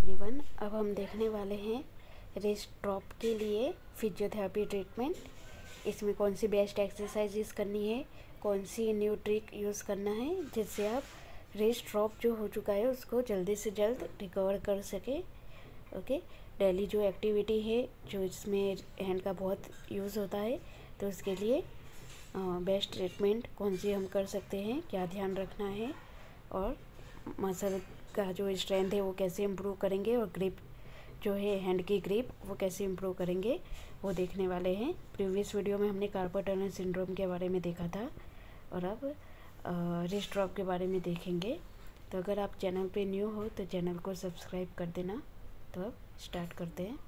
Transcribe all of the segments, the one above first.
Everyone, अब हम देखने वाले हैं रिस्ट ड्रॉप के लिए फिजियोथेरेपी ट्रीटमेंट। इसमें कौन सी बेस्ट एक्सरसाइजेस करनी है, कौन सी न्यू ट्रिक यूज़ करना है जिससे आप रिस्ट ड्रॉप जो हो चुका है उसको जल्दी से जल्द रिकवर कर सके। ओके, डेली जो एक्टिविटी है जो इसमें हैंड का बहुत यूज़ होता है, तो उसके लिए बेस्ट ट्रीटमेंट कौन सी हम कर सकते हैं, क्या ध्यान रखना है और मसल का जो स्ट्रेंथ है वो कैसे इम्प्रूव करेंगे और ग्रिप जो है हैंड की ग्रिप वो कैसे इम्प्रूव करेंगे वो देखने वाले हैं। प्रीवियस वीडियो में हमने कार्पल टनल सिंड्रोम के बारे में देखा था और अब रिस्ट ड्रॉप के बारे में देखेंगे। तो अगर आप चैनल पे न्यू हो तो चैनल को सब्सक्राइब कर देना। तो अब स्टार्ट करते हैं।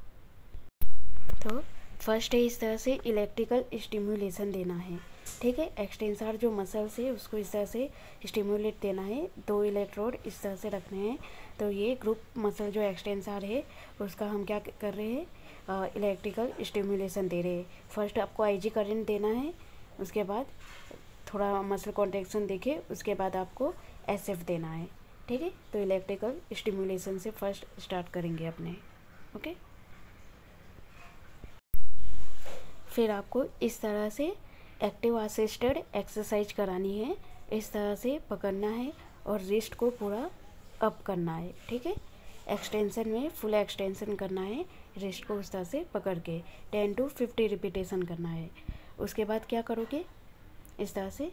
तो फर्स्ट है इस तरह से इलेक्ट्रिकल स्टिमुलेशन देना है। ठीक है, एक्सटेंसर जो मसल्स है उसको इस तरह से स्टिमुलेट देना है। 2 इलेक्ट्रोड इस तरह से रखने हैं। तो ये ग्रुप मसल जो एक्सटेंसर है उसका हम क्या कर रहे हैं, इलेक्ट्रिकल स्टिमुलेशन दे रहे हैं। फर्स्ट आपको आईजी करंट देना है, उसके बाद थोड़ा मसल कॉन्ट्रैक्शन देके उसके बाद आपको एसएफ देना है। ठीक है, तो इलेक्ट्रिकल स्टिमुलेशन से फर्स्ट स्टार्ट करेंगे अपने। ओके, फिर आपको इस तरह से एक्टिव असिस्टेड एक्सरसाइज करानी है। इस तरह से पकड़ना है और रिस्ट को पूरा अप करना है। ठीक है, एक्सटेंशन में फुल एक्सटेंशन करना है, रिस्ट को उस तरह से पकड़ के 10 to 50 रिपीटेशन करना है। उसके बाद क्या करोगे, इस तरह से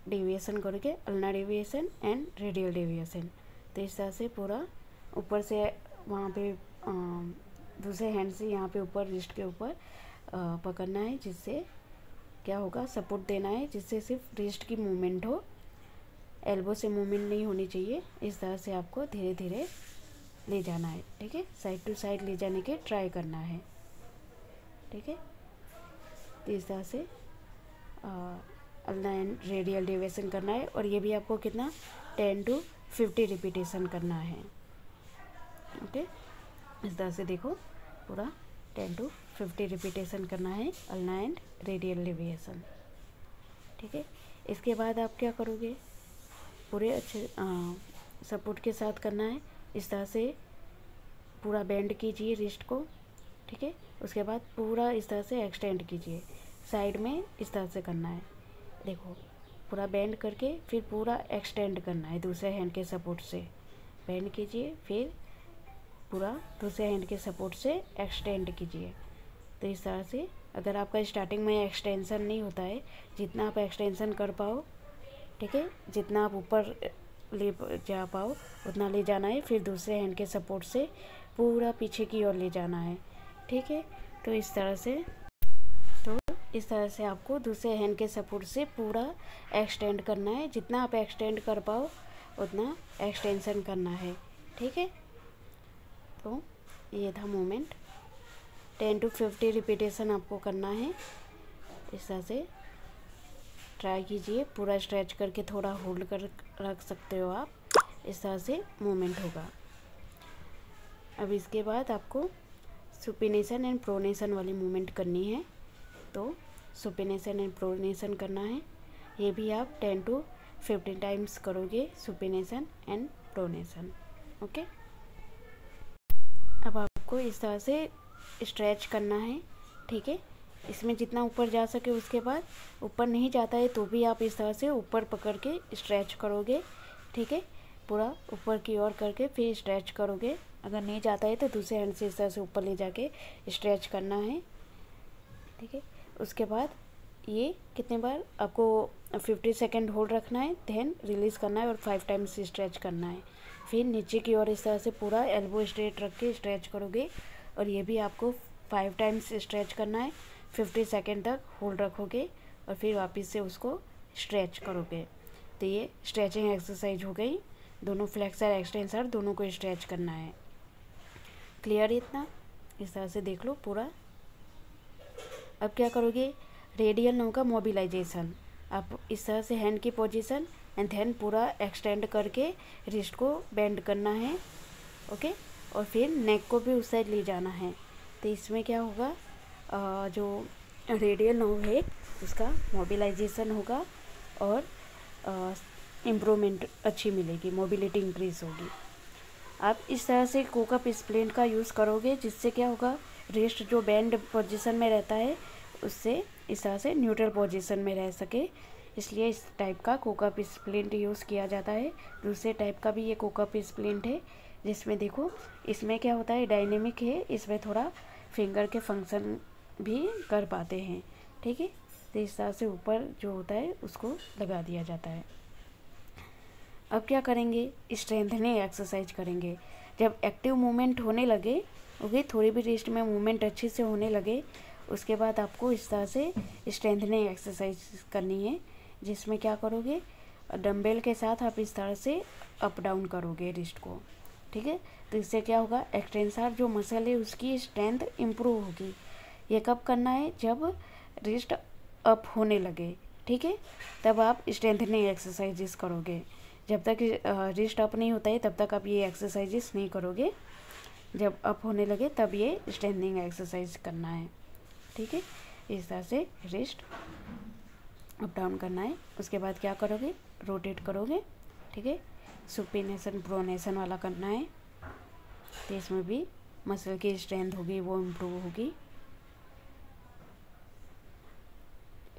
डेविएशन करोगे, ulna deviation and radial deviation. तो इस तरह से पूरा ऊपर से वहाँ पे दूसरे हैंड से यहाँ पे ऊपर रिस्ट के ऊपर पकड़ना है, जिससे क्या होगा, सपोर्ट देना है, जिससे सिर्फ रिस्ट की मूवमेंट हो, एल्बो से मूवमेंट नहीं होनी चाहिए। इस तरह से आपको धीरे धीरे ले जाना है। ठीक है, साइड टू साइड ले जाने के ट्राई करना है। ठीक है, तो इस तरह से अल्ना एंड रेडियल डेविएशन करना है और ये भी आपको कितना 10 to 50 रिपीटेशन करना है। ओके, इस तरह से देखो पूरा 10 to 50 रिपीटेशन करना है, अल्ना एंड रेडियल डेविएशन। ठीक है, इसके बाद आप क्या करोगे, पूरे अच्छे सपोर्ट के साथ करना है। इस तरह से पूरा बेंड कीजिए रिस्ट को। ठीक है, उसके बाद पूरा इस तरह से एक्सटेंड कीजिए, साइड में इस तरह से करना है। देखो, पूरा बेंड करके फिर पूरा एक्सटेंड करना है दूसरे हैंड के सपोर्ट से। बेंड कीजिए, फिर पूरा दूसरे हैंड के सपोर्ट से एक्सटेंड कीजिए। तो इस तरह से अगर आपका स्टार्टिंग में एक्सटेंशन नहीं होता है, जितना आप एक्सटेंशन कर पाओ, ठीक है, जितना आप ऊपर ले जा पाओ उतना ले जाना है, फिर दूसरे हैंड के सपोर्ट से पूरा पीछे की ओर ले जाना है। ठीक है, तो इस तरह से आपको दूसरे हैंड के सपोर्ट से पूरा एक्सटेंड करना है। जितना आप एक्सटेंड कर पाओ उतना एक्सटेंशन करना है। ठीक है, तो ये था मूवमेंट। 10 to 50 रिपीटेशन आपको करना है। इस तरह से ट्राई कीजिए, पूरा स्ट्रेच करके थोड़ा होल्ड कर रख सकते हो आप। इस तरह से मूवमेंट होगा। अब इसके बाद आपको सुपिनेशन एंड प्रोनेशन वाली मूवमेंट करनी है। तो सुपिनेशन एंड प्रोनेशन करना है, ये भी आप 10 to 15 टाइम्स करोगे, सुपिनेशन एंड प्रोनेशन। ओके, अब आपको इस तरह से स्ट्रेच करना है। ठीक है, इसमें जितना ऊपर जा सके, उसके बाद ऊपर नहीं जाता है तो भी आप इस तरह से ऊपर पकड़ के स्ट्रेच करोगे। ठीक है, पूरा ऊपर की ओर करके फिर स्ट्रेच करोगे। अगर नहीं जाता है तो दूसरे हैंड से इस तरह से ऊपर ले जाके स्ट्रेच करना है। ठीक है, उसके बाद ये कितने बार आपको 50 सेकेंड होल्ड रखना है, देन रिलीज़ करना है और 5 टाइम्स स्ट्रेच करना है। फिर नीचे की ओर इस तरह से पूरा एल्बो स्ट्रेट रख के स्ट्रेच करोगे और ये भी आपको 5 टाइम्स स्ट्रेच करना है। 50 सेकेंड तक होल्ड रखोगे और फिर वापस से उसको स्ट्रेच करोगे। तो ये स्ट्रेचिंग एक्सरसाइज हो गई। दोनों फ्लेक्सर एक्सटेंसर दोनों को स्ट्रेच करना है। क्लियर इतना? इस तरह से देख लो पूरा। अब क्या करोगे, रेडियल नो का मोबिलाइजेशन। आप इस तरह से हैंड की पोजीशन एंड देन पूरा एक्सटेंड करके रिस्ट को बेंड करना है। ओके, और फिर नेक को भी उस साइड ले जाना है। तो इसमें क्या होगा, जो रेडियल नर्व है उसका मोबिलाइजेशन होगा और इम्प्रूवमेंट अच्छी मिलेगी, मोबिलिटी इंक्रीज होगी। आप इस तरह से कोकअप स्प्लिंट का यूज़ करोगे, जिससे क्या होगा, रिस्ट जो बैंड पोजीशन में रहता है उससे इस तरह से न्यूट्रल पोजीशन में रह सके, इसलिए इस टाइप का कोकअप स्प्लिंट यूज़ किया जाता है। दूसरे टाइप का भी ये कोकअप स्प्लिंट है, जिसमें देखो इसमें क्या होता है, डायनेमिक है, इसमें थोड़ा फिंगर के फंक्शन भी कर पाते हैं। ठीक है, तो इस तरह से ऊपर जो होता है उसको लगा दिया जाता है। अब क्या करेंगे, स्ट्रेंथनिंग एक्सरसाइज करेंगे। जब एक्टिव मूवमेंट होने लगे, ओके, थोड़ी भी रिस्ट में मूवमेंट अच्छे से होने लगे, उसके बाद आपको इस तरह से स्ट्रेंथनिंग एक्सरसाइज करनी है, जिसमें क्या करोगे, डंबल के साथ आप इस तरह से अप डाउन करोगे रिस्ट को। ठीक है, तो इससे क्या होगा, एक्सटेंसर जो मसल है उसकी स्ट्रेंथ इम्प्रूव होगी। ये कब करना है, जब रिस्ट अप होने लगे। ठीक है, तब आप स्ट्रेंथनिंग एक्सरसाइजेस करोगे। जब तक रिस्ट अप नहीं होता है तब तक आप ये एक्सरसाइजेस नहीं करोगे। जब अप होने लगे तब ये स्ट्रेंथनिंग एक्सरसाइज करना है। ठीक है, इस तरह से रिस्ट अप डाउन करना है। उसके बाद क्या करोगे, रोटेट करोगे। ठीक है, सुपिनेशन प्रोनेशन वाला करना है, तो इसमें भी मसल की स्ट्रेंथ होगी, वो इम्प्रूव होगी।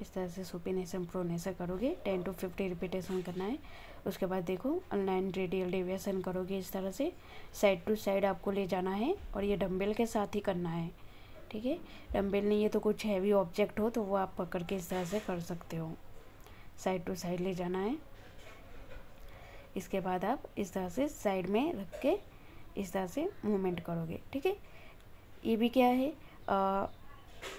इस तरह से सुपिनेशन प्रोनेशन करोगे, 10 to 50 रिपीटेशन करना है। उसके बाद देखो अनलाइन रेडियल डेविएशन करोगे, इस तरह से साइड टू साइड आपको ले जाना है, और ये डंबल के साथ ही करना है। ठीक है, डंबल नहीं है तो कुछ हैवी ऑब्जेक्ट हो तो वो आप पकड़ के इस तरह से कर सकते हो, साइड टू साइड ले जाना है। इसके बाद आप इस तरह से साइड में रख के इस तरह से मूवमेंट करोगे। ठीक है, ये भी क्या है,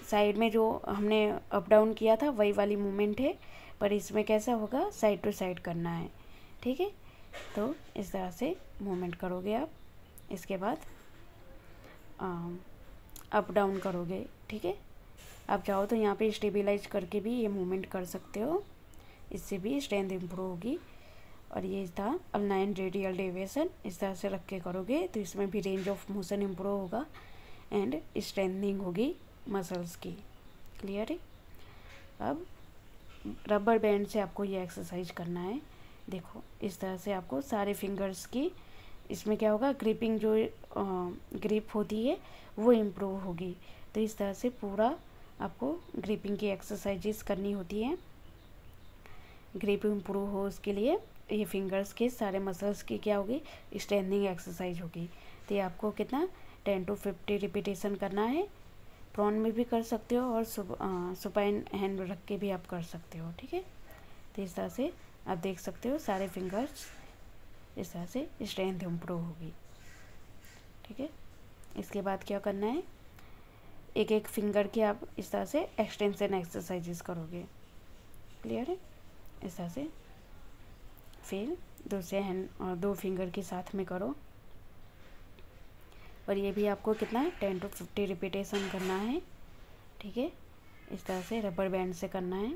साइड में जो हमने अप डाउन किया था वही वाली मूवमेंट है, पर इसमें कैसा होगा, साइड टू साइड करना है। ठीक है, तो इस तरह से मूवमेंट करोगे आप। इसके बाद अप डाउन करोगे। ठीक है, आप चाहो तो यहाँ पे स्टेबलाइज करके भी ये मूवमेंट कर सकते हो, इससे भी स्ट्रेंथ इम्प्रूव होगी। और ये था अनलाइन रेडियल डेविएशन, इस तरह से रख के करोगे तो इसमें भी रेंज ऑफ मोशन इम्प्रूव होगा एंड स्ट्रेंथनिंग होगी मसल्स की। क्लियर है। अब रबर बैंड से आपको ये एक्सरसाइज करना है। देखो इस तरह से आपको सारे फिंगर्स की, इसमें क्या होगा, ग्रिपिंग जो ग्रिप होती है वो इम्प्रूव होगी। तो इस तरह से पूरा आपको ग्रिपिंग की एक्सरसाइजेस करनी होती है। ग्रिप इम्प्रूव हो उसके लिए ये फिंगर्स के सारे मसल्स की क्या होगी, स्ट्रेंथनिंग एक्सरसाइज होगी। तो ये आपको कितना 10 to 50 रिपीटेशन करना है। प्रॉन में भी कर सकते हो और सुपाइन हैंड रख के भी आप कर सकते हो। ठीक है, तो इस तरह से आप देख सकते हो सारे फिंगर्स इस तरह से स्ट्रेंथ इम्प्रूव होगी। ठीक है, इसके बाद क्या करना है, एक एक फिंगर की आप इस तरह से एक्सटेंशन एक्सरसाइजेस करोगे। क्लियर है। इस तरह से फिर दूसरे हैंड और 2 फिंगर के साथ में करो, और ये भी आपको कितना 10 to 50 रिपीटेशन करना है। ठीक है, इस तरह से रबर बैंड से करना है।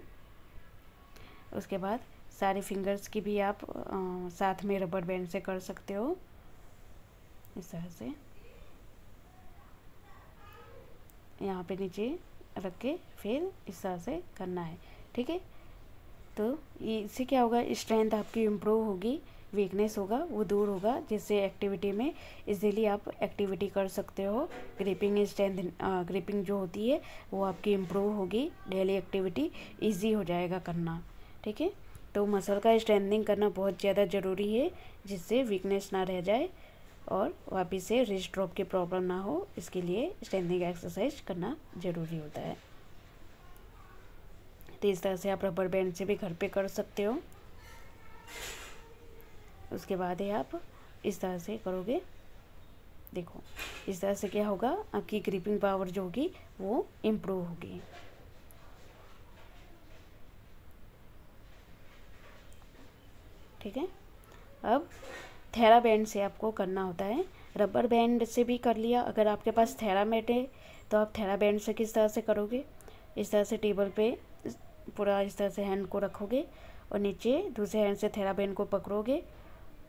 उसके बाद सारे फिंगर्स की भी आप साथ में रबर बैंड से कर सकते हो, इस तरह से यहाँ पे नीचे रख के फिर इस तरह से करना है। ठीक है, तो इससे क्या होगा, स्ट्रेंथ आपकी इम्प्रूव होगी, वीकनेस होगा वो दूर होगा, जिससे एक्टिविटी में इजीली आप एक्टिविटी कर सकते हो। ग्रिपिंग स्ट्रेंथ, ग्रिपिंग जो होती है वो आपकी इम्प्रूव होगी, डेली एक्टिविटी इजी हो जाएगा करना। ठीक है, तो मसल का स्ट्रेंथनिंग करना बहुत ज़्यादा ज़रूरी है, जिससे वीकनेस ना रह जाए और वापस से रिस्ट ड्रॉप की प्रॉब्लम ना हो। इसके लिए स्ट्रेंथनिंग एक्सरसाइज करना ज़रूरी होता है। तो इस तरह से आप रबर बैंड से भी घर पे कर सकते हो। उसके बाद है आप इस तरह से करोगे, देखो इस तरह से क्या होगा, आपकी ग्रिपिंग पावर जो होगी वो इम्प्रूव होगी। ठीक है, अब थेरा बैंड से आपको करना होता है। रबर बैंड से भी कर लिया, अगर आपके पास थेरामेट है तो आप थेरा बैंड से किस तरह से करोगे, इस तरह से टेबल पे पूरा इस तरह से हैंड को रखोगे और नीचे दूसरे हैंड से थेरा बैंड को पकड़ोगे,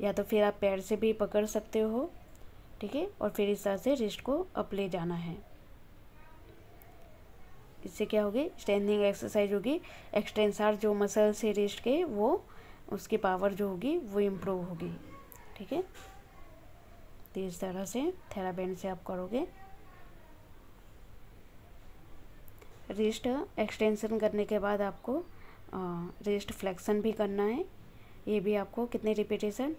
या तो फिर आप पैर से भी पकड़ सकते हो। ठीक है, और फिर इस तरह से रिस्ट को अप ले जाना है। इससे क्या होगी, स्ट्रेंथनिंग एक्सरसाइज होगी, एक्सटेंसर जो मसल्स है रिस्ट के वो उसकी पावर जो होगी वो इम्प्रूव होगी। ठीक है, तो इस तरह से थेराबैंड से आप करोगे। रिस्ट एक्सटेंशन करने के बाद आपको रिस्ट फ्लेक्शन भी करना है। ये भी आपको कितने रिपीटेशन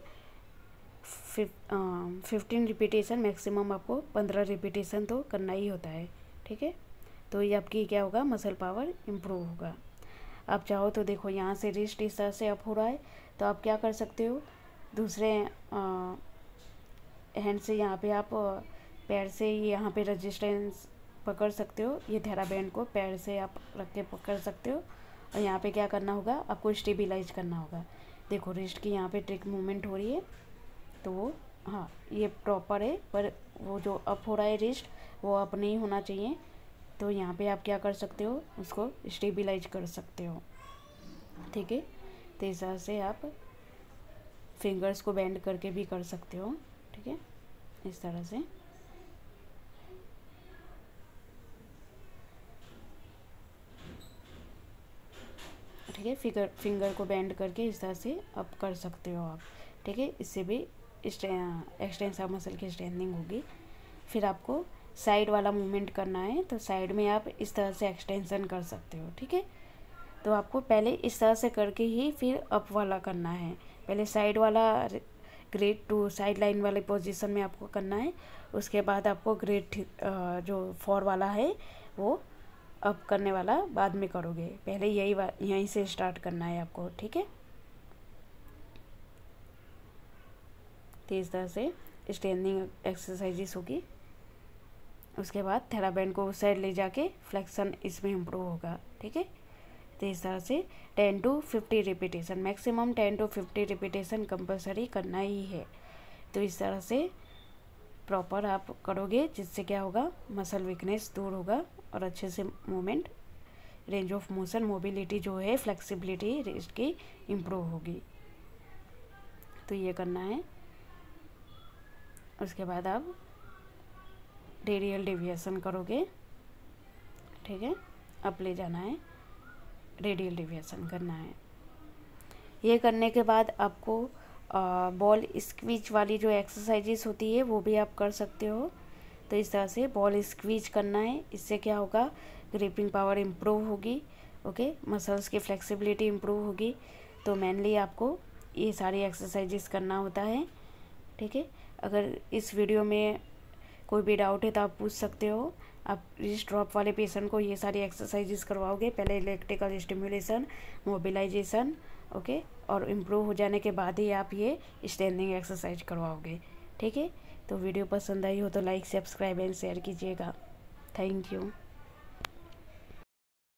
15 रिपीटेशन, मैक्सिमम आपको 15 रिपीटेशन तो करना ही होता है। ठीक है, तो ये आपकी क्या होगा, मसल पावर इम्प्रूव होगा। आप चाहो तो देखो यहाँ से रिस्ट इस तरह से अप हो रहा है, तो आप क्या कर सकते हो, दूसरे हैंड से यहाँ पे आप पैर से यहाँ पे रेजिस्टेंस पकड़ सकते हो। ये थेराबैंड को पैर से आप रख के पकड़ सकते हो और यहाँ पे क्या करना होगा, आपको स्टेबिलाइज करना होगा। देखो रिस्ट की यहाँ पे ट्रिक मूवमेंट हो रही है, तो वो हाँ ये प्रॉपर है, पर वो जो अप हो रहा है रिस्ट वो अप नहीं होना चाहिए। तो यहाँ पे आप क्या कर सकते हो, उसको स्टेबिलाइज कर सकते हो। ठीक है, तो इस तरह से आप फिंगर्स को बेंड करके भी कर सकते हो। ठीक है, इस तरह से। ठीक है, फिंगर को बेंड करके इस तरह से अप कर सकते हो आप। ठीक है, इससे भी एक्सटेंसिव मसल की स्ट्रेंथनिंग होगी। फिर आपको साइड वाला मूवमेंट करना है, तो साइड में आप इस तरह से एक्सटेंशन कर सकते हो। ठीक है, तो आपको पहले इस तरह से करके ही फिर अप वाला करना है। पहले साइड वाला ग्रेड 2 साइड लाइन वाले पोजीशन में आपको करना है, उसके बाद आपको ग्रेड जो 4 वाला है वो अप करने वाला बाद में करोगे। पहले यहीं से स्टार्ट करना है आपको। ठीक है, तो इस तरह से स्ट्रेंथनिंग एक्सरसाइजेस होगी। उसके बाद थेराबैंड को उस साइड ले जाके फ्लेक्शन इसमें इम्प्रूव होगा। ठीक है, तो इस तरह से 10 to 50 repetition, maximum 10 to 50 repetition compulsory करना ही है। तो इस तरह से प्रॉपर आप करोगे, जिससे क्या होगा, मसल वीकनेस दूर होगा और अच्छे से movement, range of motion, mobility जो है, फ्लेक्सिबिलिटी रिस्ट की इम्प्रूव होगी। तो ये करना है। उसके बाद आप रेडियल डेविएशन करोगे। ठीक है, अप ले जाना है, रेडियल डेविएशन करना है। ये करने के बाद आपको बॉल स्क्वीज वाली जो एक्सरसाइजेस होती है वो भी आप कर सकते हो। तो इस तरह से बॉल स्क्वीज करना है, इससे क्या होगा, ग्रिपिंग पावर इम्प्रूव होगी। ओके, मसल्स की फ्लेक्सिबिलिटी इम्प्रूव होगी। तो मेनली आपको ये सारी एक्सरसाइजेस करना होता है। ठीक है, अगर इस वीडियो में कोई भी डाउट है तो आप पूछ सकते हो। आप रिस्ट ड्रॉप वाले पेशेंट को ये सारी एक्सरसाइजेस करवाओगे, पहले इलेक्ट्रिकल स्टिमुलेशन, मोबिलाइजेशन, ओके, और इम्प्रूव हो जाने के बाद ही आप ये स्ट्रेंथनिंग एक्सरसाइज करवाओगे। ठीक है, तो वीडियो पसंद आई हो तो लाइक, सब्सक्राइब एंड शेयर कीजिएगा। Thank you.